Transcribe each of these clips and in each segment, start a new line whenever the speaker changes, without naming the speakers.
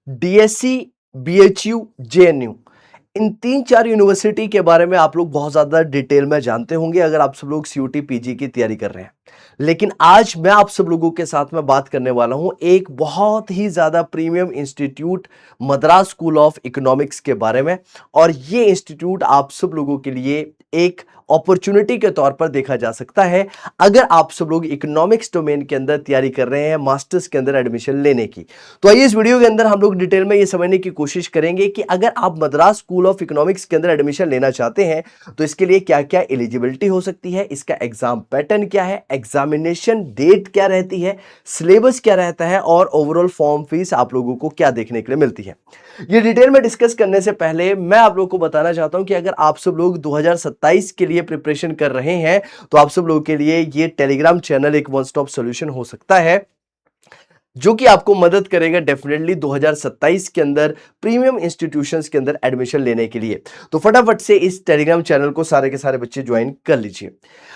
DSC, BHU, JNU, इन 3-4 university के बारे में आप लोग बहुत ज़्यादा डिटेल में जानते होंगे अगर आप सब लोग सीयूटी पीजी की तैयारी कर रहे हैं। लेकिन आज मैं आप सब लोगों के साथ में बात करने वाला हूं एक बहुत ही ज़्यादा premium institute Madras school of economics के बारे में। और ये इंस्टीट्यूट आप सब लोगों के लिए एक अपॉर्चुनिटी के तौर पर देखा जा सकता है अगर आप सब लोग इकोनॉमिक्स डोमेन के अंदर तैयारी कर रहे हैं मास्टर्स के अंदर एडमिशन लेने की। तो आइए इस वीडियो के अंदर हम लोग डिटेल में ये समझने की कोशिश करेंगे कि अगर आप मद्रास स्कूल ऑफ इकोनॉमिक्स के अंदर एडमिशन लेना चाहते हैं तो इसके लिए क्या क्या एलिजिबिलिटी हो सकती है, इसका एग्जाम पैटर्न क्या है, एग्जामिनेशन डेट क्या रहती है, सिलेबस क्या रहता है और ओवरऑल फॉर्म फीस आप लोगों को क्या देखने के लिए मिलती है। ये डिटेल में डिस्कस करने से पहले मैं आप लोगों को बताना चाहता हूं कि अगर आप सब लोग 2027 के लिए प्रिपरेशन कर रहे हैं तो आप सब लोगों के लिए ये टेलीग्राम चैनल एक वन स्टॉप सॉल्यूशन हो सकता है जो कि आपको मदद करेगा डेफिनेटली 2027 के अंदर प्रीमियम इंस्टीट्यूशंस के अंदर एडमिशन लेने के लिए। तो फटाफट से इस टेलीग्राम चैनल को सारे के सारे बच्चे ज्वाइन कर लीजिए।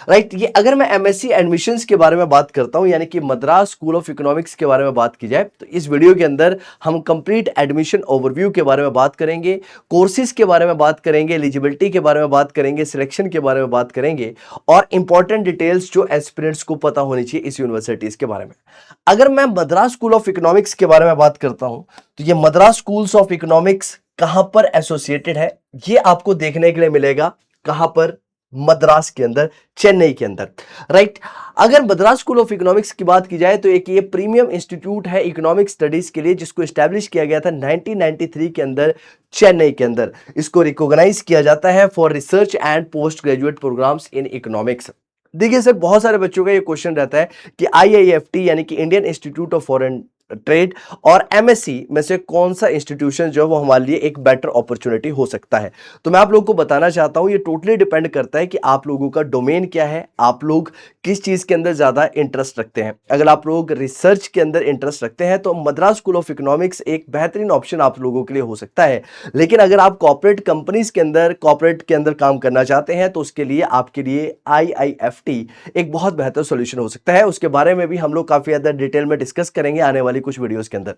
राइट, ये अगर मैं एमएससी एडमिशंस के बारे में बात करता हूं यानी कि मद्रास स्कूल ऑफ इकोनॉमिक्स के बारे में बात की जाए तो इस वीडियो के अंदर हम कंप्लीट एडमिशन ओवरव्यू के बारे में बात करेंगे, कोर्सेज के बारे में बात करेंगे, एलिजिबिलिटी के बारे में बात करेंगे, सिलेक्शन के बारे में बात करेंगे और इंपॉर्टेंट डिटेल्स जो एस्पिरेंट्स को पता होनी चाहिए इस यूनिवर्सिटीज के बारे में। अगर मैं मद्रास स्कूल ऑफ इकोनॉमिक्स के बारे में बात करता हूं तो ये मद्रास स्कूल्स ऑफ इकोनॉमिक्स कहां पर एसोसिएटेड है ये आपको देखने के लिए मिलेगा। कहां पर? मद्रास के अंदर, चेन्नई के अंदर। राइट, अगर मद्रास स्कूल ऑफ इकोनॉमिक्स की बात की जाए तो एक ये प्रीमियम इंस्टीट्यूट है इकोनॉमिक स्टडीज के लिए जिसको एस्टैब्लिश किया गया था 1993 के अंदर चेन्नई के अंदर। इसको रिकॉग्नाइज किया जाता है for research and post graduate programmes in economics. देखिए सर, बहुत सारे बच्चों का ये क्वेश्चन रहता है कि आईआईएफटी यानी कि Indian institute of foreign trade और एमएससी में से कौन सा इंस्टीट्यूशन जो है वो हमारे लिए एक बेटर अपॉर्चुनिटी हो सकता है। तो मैं आप लोगों को बताना चाहता हूं ये टोटली डिपेंड करता है कि आप लोगों का डोमेन क्या है, आप लोग किस चीज के अंदर ज्यादा इंटरेस्ट रखते हैं। अगर आप लोग रिसर्च के अंदर इंटरेस्ट रखते हैं तो मद्रास स्कूल ऑफ इकोनॉमिक्स एक बेहतरीन ऑप्शन आप लोगों के लिए हो सकता है। लेकिन अगर आप कॉर्पोरेट कंपनीज के अंदर काम करना चाहते हैं तो उसके लिए आपके लिए आईआईएफटी एक बहुत बेहतर सोल्यूशन हो सकता है। उसके बारे में भी हम लोग काफी ज्यादा डिटेल में डिस्कस करेंगे आने वाली कुछ वीडियोस के अंदर।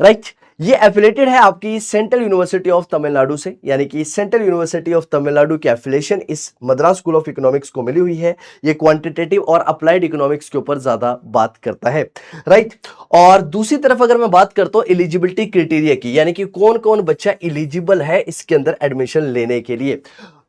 राइट, ये एफिलेटेड है आपकी सेंट्रल यूनिवर्सिटी ऑफ तमिलनाडु से, यानी कि सेंट्रल यूनिवर्सिटी ऑफ तमिलनाडु की एफिलिएशन इस मद्रास स्कूल ऑफ इकोनॉमिक्स को मिली हुई है। ये क्वांटिटेटिव और अप्लाइड इकोनॉमिक्स के ऊपर ज्यादा बात करता है। राइट, और दूसरी तरफ अगर मैं बात करता हूं एलिजिबिलिटी क्राइटेरिया की, यानी कि कौन कौन बच्चा एलिजिबल है इसके अंदर एडमिशन लेने के लिए,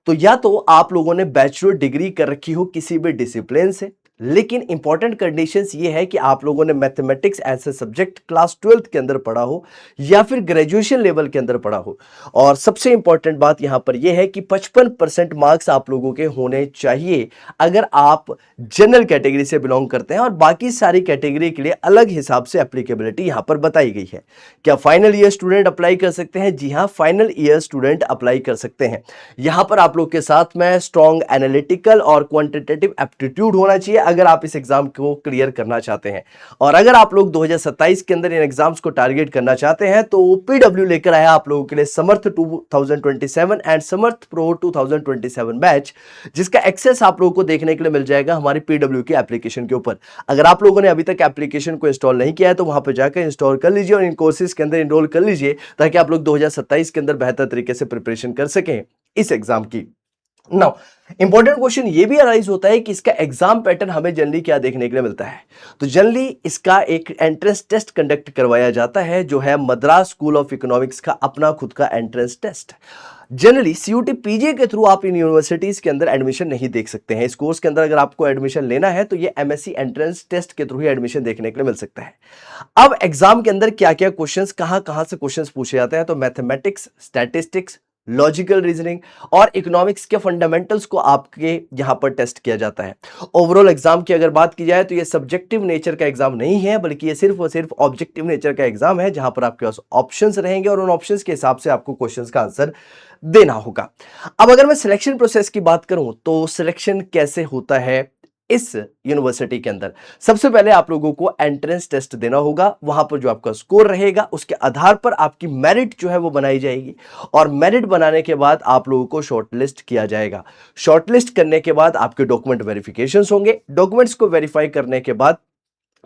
तो या तो आप लोगों ने बैचलर डिग्री कर रखी हो किसी भी डिसिप्लिन से, लेकिन इंपॉर्टेंट कंडीशंस ये है कि आप लोगों ने mathematics as a subject class 12th के अंदर पढ़ा हो या फिर ग्रेजुएशन लेवल के अंदर पढ़ा हो। और सबसे इंपॉर्टेंट बात यहां पर यह है कि 55% मार्क्स आप लोगों के होने चाहिए अगर आप जनरल कैटेगरी से बिलोंग करते हैं, और बाकी सारी कैटेगरी के लिए अलग हिसाब से एप्लीकेबिलिटी यहां पर बताई गई है। क्या फाइनल ईयर स्टूडेंट अप्लाई कर सकते हैं? जी हां, फाइनल ईयर स्टूडेंट अप्लाई कर सकते हैं। यहां पर आप लोग के साथ में स्ट्रॉन्ग एनालिटिकल और क्वांटिटेटिव एप्टीट्यूड होना चाहिए अगर आप इस एग्जाम को क्लियर करना चाहते हैं। और अगर आप लोग 2027 के अंदर इन एग्जाम्स को टारगेट करना चाहते हैं तो पीडब्ल्यू लेकर आया आप लोगों के लिए समर्थ 2027 एंड समर्थ प्रो 2027 बैच, जिसका एक्सेस आप लोगों को देखने के लिए मिल जाएगा हमारी पीडब्ल्यू की एप्लीकेशन के ऊपर। अगर आप लोगों ने अभी तक एप्लीकेशन को इंस्टॉल नहीं किया है तो वहां पर जाकर इंस्टॉल कर लीजिए और इन कोर्सेज के अंदर इनरोल कर लीजिए ताकि आप लोग 2027 के अंदर बेहतर तरीके से प्रिपरेशन कर सकें इस एग्जाम की। नाउ इंपॉर्टेंट क्वेश्चन ये भी अराइज होता है कि इसका एग्जाम पैटर्न हमें जनरली क्या देखने के लिए मिलता है। तो जनरली इसका एक एंट्रेंस टेस्ट कंडक्ट करवाया जाता है जो है मद्रास स्कूल ऑफ इकोनॉमिक्स का अपना खुद का entrance test. Generally CUET PG के थ्रू आप इन यूनिवर्सिटीज के अंदर एडमिशन नहीं देख सकते हैं। इस कोर्स के अंदर अगर आपको एडमिशन लेना है तो ये एमएससी एंट्रेंस टेस्ट के थ्रू ही एडमिशन देखने के लिए मिल सकता है। अब एग्जाम के अंदर क्या क्या क्वेश्चंस कहां से क्वेश्चंस पूछे जाते हैं, तो मैथमेटिक्स, स्टैटिस्टिक्स, लॉजिकल रीजनिंग और इकोनॉमिक्स के फंडामेंटल्स को आपके यहां पर टेस्ट किया जाता है। ओवरऑल एग्जाम की अगर बात की जाए तो ये सब्जेक्टिव नेचर का एग्जाम नहीं है, बल्कि ये सिर्फ और सिर्फ ऑब्जेक्टिव नेचर का एग्जाम है जहां पर आपके पास ऑप्शंस रहेंगे और उन ऑप्शंस के हिसाब से आपको क्वेश्चंस का आंसर देना होगा। अब अगर मैं सिलेक्शन प्रोसेस की बात करूं तो सिलेक्शन कैसे होता है इस यूनिवर्सिटी के अंदर, सबसे पहले आप लोगों को एंट्रेंस टेस्ट देना होगा। वहां पर जो आपका स्कोर रहेगा उसके आधार पर आपकी मेरिट जो है वो बनाई जाएगी और मेरिट बनाने के बाद आप लोगों को शॉर्टलिस्ट किया जाएगा। शॉर्टलिस्ट करने के बाद आपके डॉक्यूमेंट वेरिफिकेशंस होंगे। डॉक्यूमेंट्स को वेरीफाई करने के बाद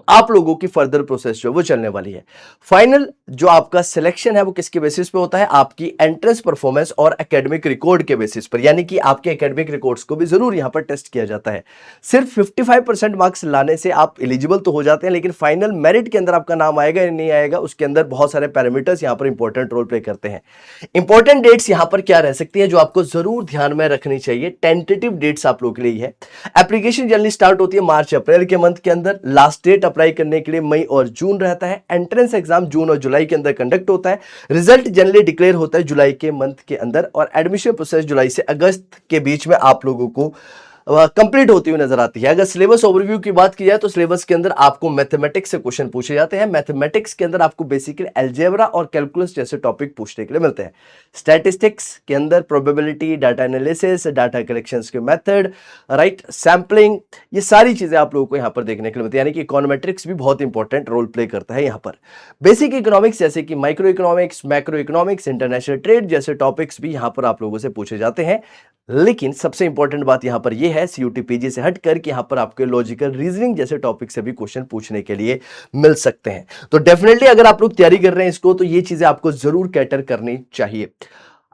आप लोगों की फर्दर प्रोसेस जो वो चलने वाली है। फाइनल जो आपका सिलेक्शन है वो किसके बेसिस पे होता है? आपकी एंट्रेंस परफॉर्मेंस और एकेडमिक रिकॉर्ड के बेसिस पर, यानी कि आपके एकेडमिक रिकॉर्ड्स को भी जरूर यहां पर टेस्ट किया जाता है। सिर्फ 55% मार्क्स लाने से आप एलिजिबल तो हो जाते हैं, लेकिन फाइनल मेरिट के अंदर आपका नाम आएगा या नहीं आएगा, उसके अंदर बहुत सारे पैरामीटर्स यहां पर इंपॉर्टेंट रोल प्ले करते हैं। इंपॉर्टेंट डेट्स यहां पर क्या रह सकती है जो आपको जरूर ध्यान में रखनी चाहिए? टेंटेटिव डेट्स आप लोगों के लिए है। एप्लीकेशन जनरली स्टार्ट होती है मार्च अप्रैल के मंथ के अंदर। लास्ट डेट अप्लाई करने के लिए मई और जून रहता है। एंट्रेंस एग्जाम जून और जुलाई के अंदर कंडक्ट होता है। रिजल्ट जनरली डिक्लेयर होता है जुलाई के मंथ के अंदर, और एडमिशन प्रोसेस जुलाई से अगस्त के बीच में आप लोगों को कंप्लीट होती हुई नजर आती है। अगर सिलेबस ओवरव्यू की बात की जाए तो सिलेबस के अंदर आपको मैथमेटिक्स से क्वेश्चन पूछे जाते हैं। मैथमेटिक्स के अंदर आपको बेसिकली अलजेब्रा और कैलकुलस जैसे टॉपिक पूछने के लिए मिलते हैं। स्टैटिस्टिक्स के अंदर probability, data analysis, data collections के मेथड, राइट, सैंपलिंग, ये सारी चीजें आप लोगों को यहां पर देखने के लिए मिलती है। यानी कि इकोनोमेट्रिक्स भी बहुत इंपॉर्टेंट रोल प्ले करता है यहां पर। बेसिक इकोनॉमिक्स जैसे कि micro economics, macro economics, international trade जैसे टॉपिक्स भी यहां पर आप लोगों से पूछे जाते हैं। लेकिन सबसे इंपॉर्टेंट बात यहां पर यह है सीयूटी पीजी से हटकर कि यहां पर आपके लॉजिकल रीजनिंग जैसे टॉपिक से भी क्वेश्चन पूछने के लिए मिल सकते हैं। तो डेफिनेटली अगर आप लोग तैयारी कर रहे हैं इसको, तो ये चीजें आपको जरूर कैटर करनी चाहिए।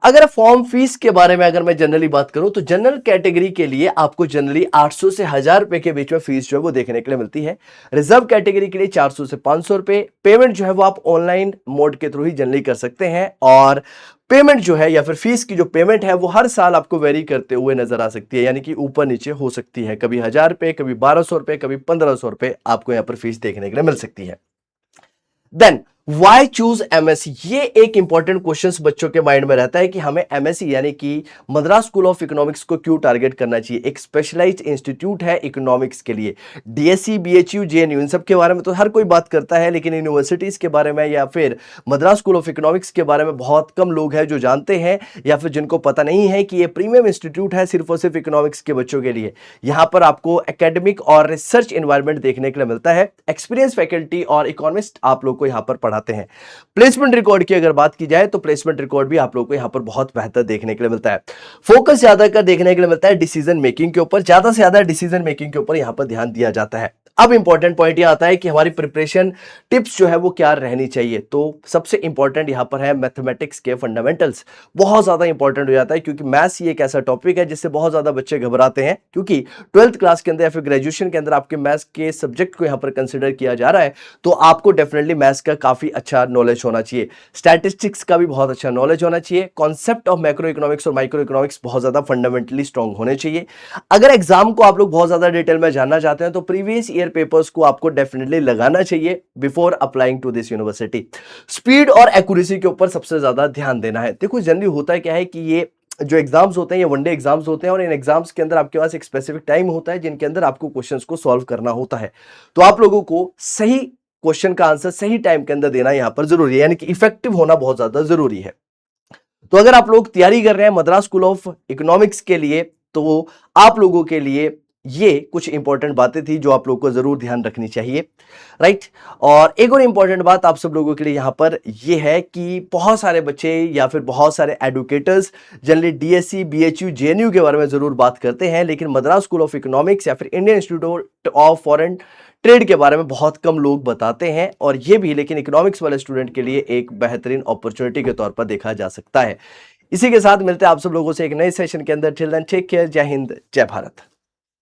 अगर फॉर्म फीस के बारे में अगर मैं जनरली बात करूं तो जनरल कैटेगरी के लिए आपको जनरली 800 से 1000 रुपए के बीच में फीस जो है वो देखने के लिए मिलती है। रिजर्व कैटेगरी के लिए 400 से 500 रुपए। पेमेंट जो है वो आप ऑनलाइन मोड के थ्रू ही जनरली कर सकते हैं, और पेमेंट जो है या फिर फीस की जो पेमेंट है वो हर साल आपको वेरी करते हुए नजर आ सकती है, यानी कि ऊपर नीचे हो सकती है। कभी 1000 रुपए, कभी 1200 रुपए, कभी 1500 रुपए आपको यहां पर फीस देखने के लिए मिल सकती है। देन वाई चूज एमएससी, ये एक इंपॉर्टेंट क्वेश्चन बच्चों के माइंड में रहता है कि हमें एमएससी यानी कि मद्रास स्कूल ऑफ इकोनॉमिक्स को क्यों टारगेट करना चाहिए? एक स्पेशलाइज्ड इंस्टीट्यूट है इकोनॉमिक्स के लिए। डीएससी, बीएचयू, जेएनयू, इन सब के बारे में तो हर कोई बात करता है, लेकिन यूनिवर्सिटीज के बारे में या फिर मद्रास स्कूल ऑफ इकोनॉमिक्स के बारे में बहुत कम लोग हैं जो जानते हैं, या फिर जिनको पता नहीं है कि ये प्रीमियम इंस्टीट्यूट है सिर्फ और सिर्फ इकोनॉमिक्स के बच्चों के लिए। यहां पर आपको एकेडमिक और रिसर्च एनवायरनमेंट देखने के लिए मिलता है। एक्सपीरियंस फैकल्टी और इकोनॉमिस्ट आप लोग को यहां पर पढ़ाते हैं। प्लेसमेंट रिकॉर्ड की अगर बात की जाए तो प्लेसमेंट रिकॉर्ड भी आप लोगों को यहां पर बहुत बेहतर देखने के लिए मिलता है। फोकस ज्यादा कर देखने के लिए मिलता है डिसीजन मेकिंग के ऊपर, ज्यादा से ज्यादा डिसीजन मेकिंग के ऊपर यहां पर ध्यान दिया जाता है। अब इंपॉर्टेंट पॉइंट यह आता है कि हमारी प्रिपरेशन टिप्स जो है वो क्या रहनी चाहिए। तो सबसे इंपॉर्टेंट यहां पर है मैथमेटिक्स के फंडामेंटल्स। बहुत ज्यादा इंपॉर्टेंट हो जाता है, क्योंकि मैथ्स ही एक ऐसा टॉपिक है जिससे बहुत ज्यादा बच्चे घबराते हैं, क्योंकि 12th क्लास के अंदर या फिर ग्रेजुएशन के अंदर आपके मैथ्स के सब्जेक्ट को यहां पर कंसिडर किया जा रहा है, तो आपको डेफिनेटली मैथ्स का काफी अच्छा नॉलेज होना चाहिए। स्टैटिस्टिक्स का भी बहुत अच्छा नॉलेज होना चाहिए। कॉन्सेप्ट ऑफ मैक्रो इकोनॉमिक्स और माइक्रो इकोनॉमिक्स बहुत ज्यादा फंडामेंटली स्ट्रांग होने चाहिए। अगर एग्जाम को आप लोग बहुत ज्यादा डिटेल में जानना चाहते हैं तो प्रीवियस ईयर पेपर्स को आपको डेफिनेटली लगाना चाहिए before applying to this university. Speed और एक्यूरेसी के ऊपर सबसे ज्यादा ध्यान देना है। देखो जनरली होता है क्या है कि ये जो एग्जाम्स होते हैं ये वनडे एग्जाम्स होते हैं, और इन एग्जाम्स के अंदर आपके पास एक स्पेसिफिक टाइम होता है जिनके अंदर आपको क्वेश्चंस को सॉल्व करना होता है। तो आप लोगों को सही क्वेश्चन का आंसर सही टाइम के अंदर देना यहां पर जरूरी है, यानी कि इफेक्टिव होना बहुत ज्यादा जरूरी है। तो अगर आप लोग तैयारी कर रहे हैं मद्रास स्कूल ऑफ इकोनॉमिक्स के लिए, तो आप लोगों के लिए ये कुछ इंपॉर्टेंट बातें थी जो आप लोगों को जरूर ध्यान रखनी चाहिए, राइट। और एक और इंपॉर्टेंट बात आप सब लोगों के लिए यहां पर ये है कि बहुत सारे बच्चे या फिर बहुत सारे educators generally DSC, BHU, JNU के बारे में जरूर बात करते हैं, लेकिन मद्रास स्कूल ऑफ इकोनॉमिक्स या फिर Indian institute of foreign trade के बारे में बहुत कम लोग बताते हैं, और ये भी लेकिन इकोनॉमिक्स वाले स्टूडेंट के लिए एक बेहतरीन अपॉर्चुनिटी के तौर पर देखा जा सकता है। इसी के साथ मिलते हैं आप सब लोगों से एक नए सेशन के अंदर। टिल देन टेक केयर, जय हिंद, जय भारत।